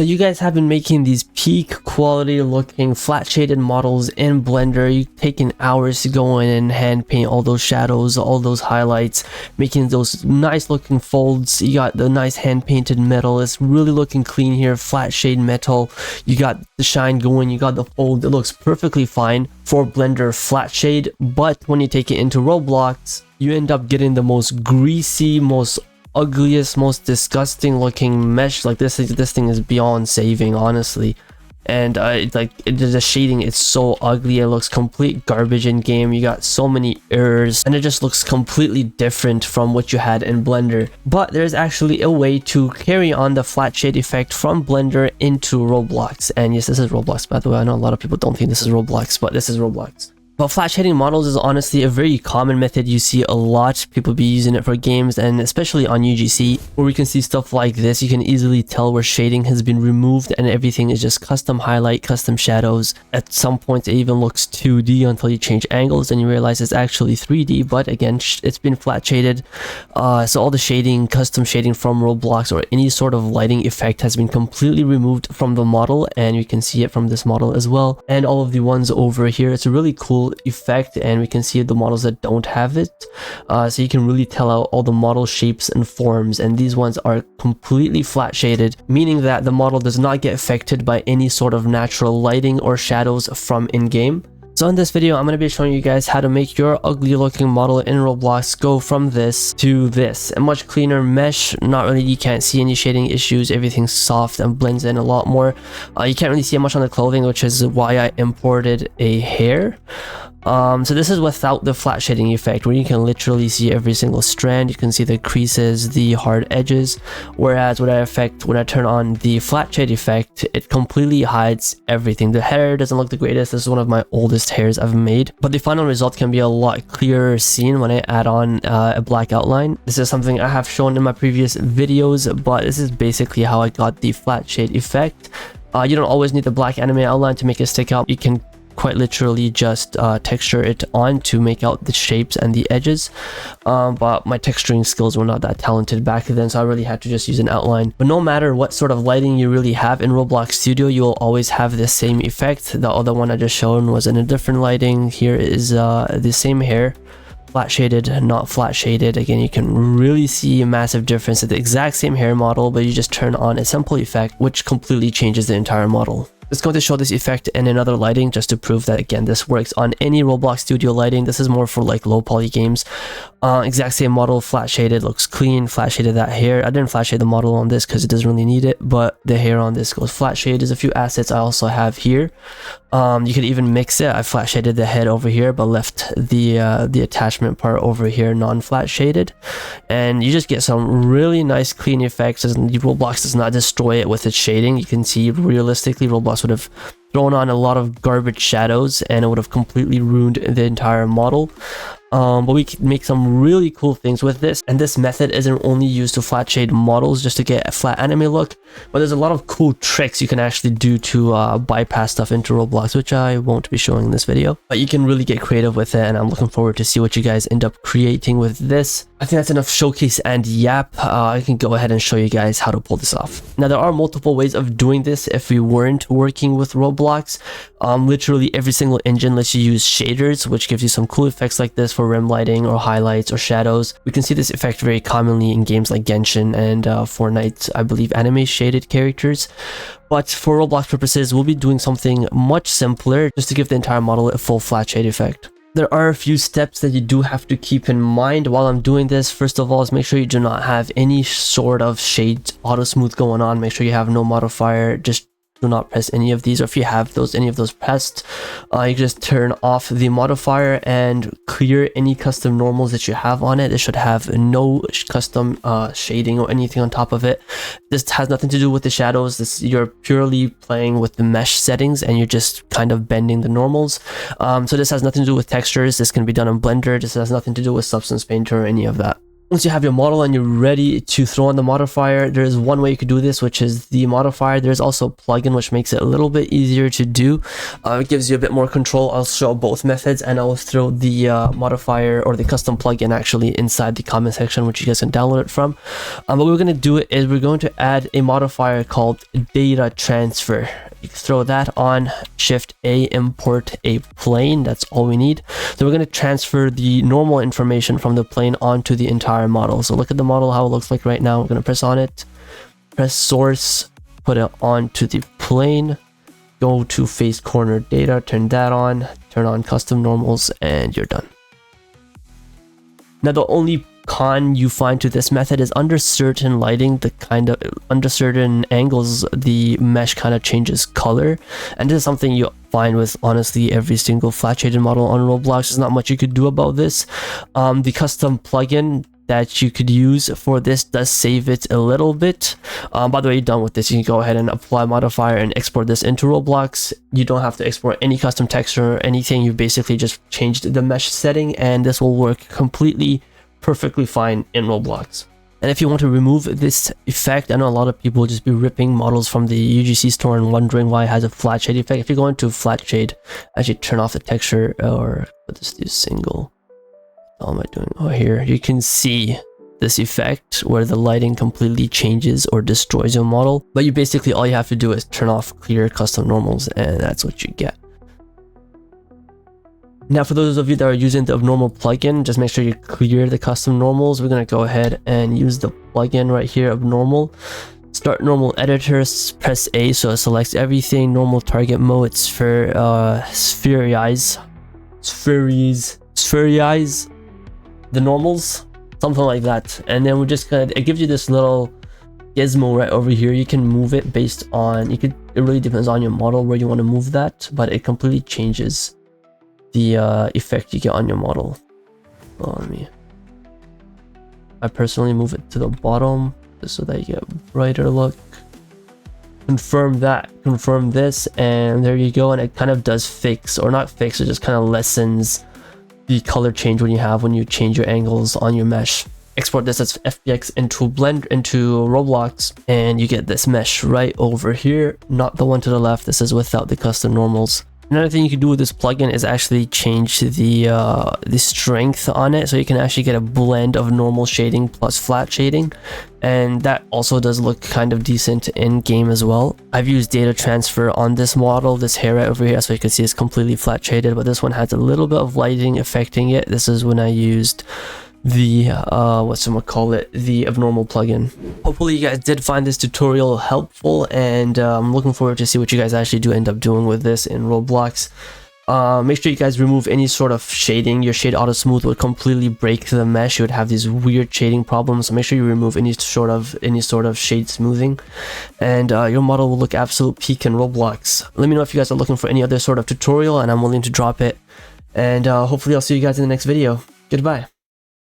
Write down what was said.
So you guys have been making these peak quality looking flat shaded models in Blender. You've taken hours to go in and hand paint all those shadows, all those highlights, making those nice looking folds. You got the nice hand painted metal. It's really looking clean here, flat shade metal. You got the shine going, you got the fold. It looks perfectly fine for Blender flat shade, but when you take it into Roblox, you end up getting the most greasy, most ugliest, most disgusting looking mesh. Like this thing is beyond saving, honestly. And the shading is so ugly. It looks complete garbage in game. You got so many errors and it just looks completely different from what you had in Blender. But there's actually a way to carry on the flat shade effect from Blender into Roblox. And yes, this is Roblox, by the way. I know a lot of people don't think this is Roblox, but this is Roblox. But flat shading models is honestly a very common method. You see a lot people be using it for games, and especially on UGC, where we can see stuff like this. You can easily tell where shading has been removed and everything is just custom highlight, custom shadows. At some points it even looks 2D until you change angles and you realize it's actually 3D, but again, it's been flat shaded. So all the shading, custom shading from Roblox or any sort of lighting effect has been completely removed from the model, and you can see it from this model as well. And all of the ones over here, it's a really cool effect, and we can see the models that don't have it. So you can really tell out all the model shapes and forms, and these ones are completely flat shaded, meaning that the model does not get affected by any sort of natural lighting or shadows from in-game. So in this video, I'm going to be showing you guys how to make your ugly looking model in Roblox go from this to this. A much cleaner mesh. Not really, you can't see any shading issues. Everything's soft and blends in a lot more. You can't really see much on the clothing, which is why I imported a hair. So this is without the flat shading effect, where you can literally see every single strand. You can see the creases, the hard edges, whereas when I turn on the flat shade effect, it completely hides everything. The hair doesn't look the greatest. This is one of my oldest hairs I've made, but the final result can be a lot clearer seen when I add on a black outline. This is something I have shown in my previous videos, but this is basically how I got the flat shade effect. You don't always need the black anime outline to make it stick out. You can quite literally just texture it on to make out the shapes and the edges, but my texturing skills were not that talented back then, so I really had to just use an outline. But no matter what sort of lighting you really have in Roblox Studio, you will always have the same effect. The other one I just shown was in a different lighting. Here is the same hair, flat shaded, not flat shaded. Again, you can really see a massive difference. It's the exact same hair model, but you just turn on a simple effect which completely changes the entire model. It's going to show this effect in another lighting just to prove that, again, this works on any Roblox Studio lighting. This is more for like low poly games. Exact same model, flat shaded, looks clean. Flat shaded that hair. I didn't flat shade the model on this because it doesn't really need it, but the hair on this goes flat shaded. There's a few assets I also have here. You could even mix it. I flat shaded the head over here, but left the attachment part over here non-flat shaded, and you just get some really nice clean effects. Roblox does not destroy it with its shading. You can see realistically Roblox would have thrown on a lot of garbage shadows and it would have completely ruined the entire model. But we can make some really cool things with this, and this method isn't only used to flat shade models just to get a flat anime look, but there's a lot of cool tricks you can actually do to bypass stuff into Roblox, which I won't be showing in this video, but you can really get creative with it, and I'm looking forward to see what you guys end up creating with this. I think that's enough showcase and yap. I can go ahead and show you guys how to pull this off. Now, there are multiple ways of doing this if we weren't working with Roblox. Literally every single engine lets you use shaders, which gives you some cool effects like this for rim lighting or highlights or shadows. We can see this effect very commonly in games like Genshin and Fortnite, I believe, anime shaded characters. But for Roblox purposes, we'll be doing something much simpler just to give the entire model a full flat shade effect. There are a few steps that you do have to keep in mind while I'm doing this. First of all, is make sure you do not have any sort of shade auto smooth going on. Make sure you have no modifier. Just do not press any of these, or if you have any of those pressed, you just turn off the modifier and clear any custom normals that you have on it. It should have no custom shading or anything on top of it. This has nothing to do with the shadows. You're purely playing with the mesh settings and you're just kind of bending the normals. So this has nothing to do with textures. This can be done in Blender. This has nothing to do with Substance Painter or any of that. Once you have your model and you're ready to throw on the modifier, there's one way you could do this, which is the modifier. There's also a plugin which makes it a little bit easier to do. It gives you a bit more control. I'll show both methods, and I'll throw the modifier or the custom plugin actually inside the comment section, which you guys can download it from. What we're going to do is we're going to add a modifier called data transfer. You can throw that on, Shift A, import a plane. That's all we need. So we're going to transfer the normal information from the plane onto the entire model. So look at the model, how it looks like right now. We're going to press on it, press source, put it onto the plane, go to face corner data, turn that on, turn on custom normals, and you're done. Now the only con you find to this method is under certain lighting, under certain angles, the mesh kind of changes color, and this is something you find with honestly every single flat shaded model on Roblox. There's not much you could do about this. The custom plugin that you could use for this does save it a little bit. By the way, you're done with this, you can go ahead and apply modifier and export this into Roblox. You don't have to export any custom texture or anything. You basically just changed the mesh setting, and this will work completely perfectly fine in Roblox. And if you want to remove this effect, I know a lot of people will just be ripping models from the UGC store and wondering why it has a flat shade effect. If you go into flat shade, actually turn off the texture, or let's do single. What am I doing? Oh, here you can see this effect where the lighting completely changes or destroys your model. But you basically, all you have to do is turn off clear custom normals, and that's what you get. Now, for those of you that are using the abnormal plugin, just make sure you clear the custom normals. We're going to go ahead and use the plugin right here, abnormal. Start normal editor, press A so it selects everything. Normal target mode, it's for spherize the normals, something like that. And then we're just gonna, it gives you this little gizmo right over here. You can move it based on, it really depends on your model where you want to move that, but it completely changes the effect you get on your model. I personally move it to the bottom just so that you get a brighter look. Confirm that, confirm this, and there you go. And it kind of does fix, or not fix, it just kind of lessens the color change when you change your angles on your mesh. Export this as FBX into Roblox, and you get this mesh right over here, not the one to the left. This is without the custom normals. Another thing you can do with this plugin is actually change the strength on it, so you can actually get a blend of normal shading plus flat shading, and that also does look kind of decent in game as well. I've used data transfer on this model, this hair right over here, so you can see it's completely flat shaded, but this one has a little bit of lighting affecting it. This is when I used the the abnormal plugin. Hopefully you guys did find this tutorial helpful, and I'm looking forward to see what you guys actually do end up doing with this in Roblox. Make sure you guys remove any sort of shading. Your shade auto smooth would completely break the mesh. You would have these weird shading problems, so make sure you remove any sort of shade smoothing, and your model will look absolute peak in Roblox. Let me know if you guys are looking for any other sort of tutorial, and I'm willing to drop it. And hopefully I'll see you guys in the next video. Goodbye.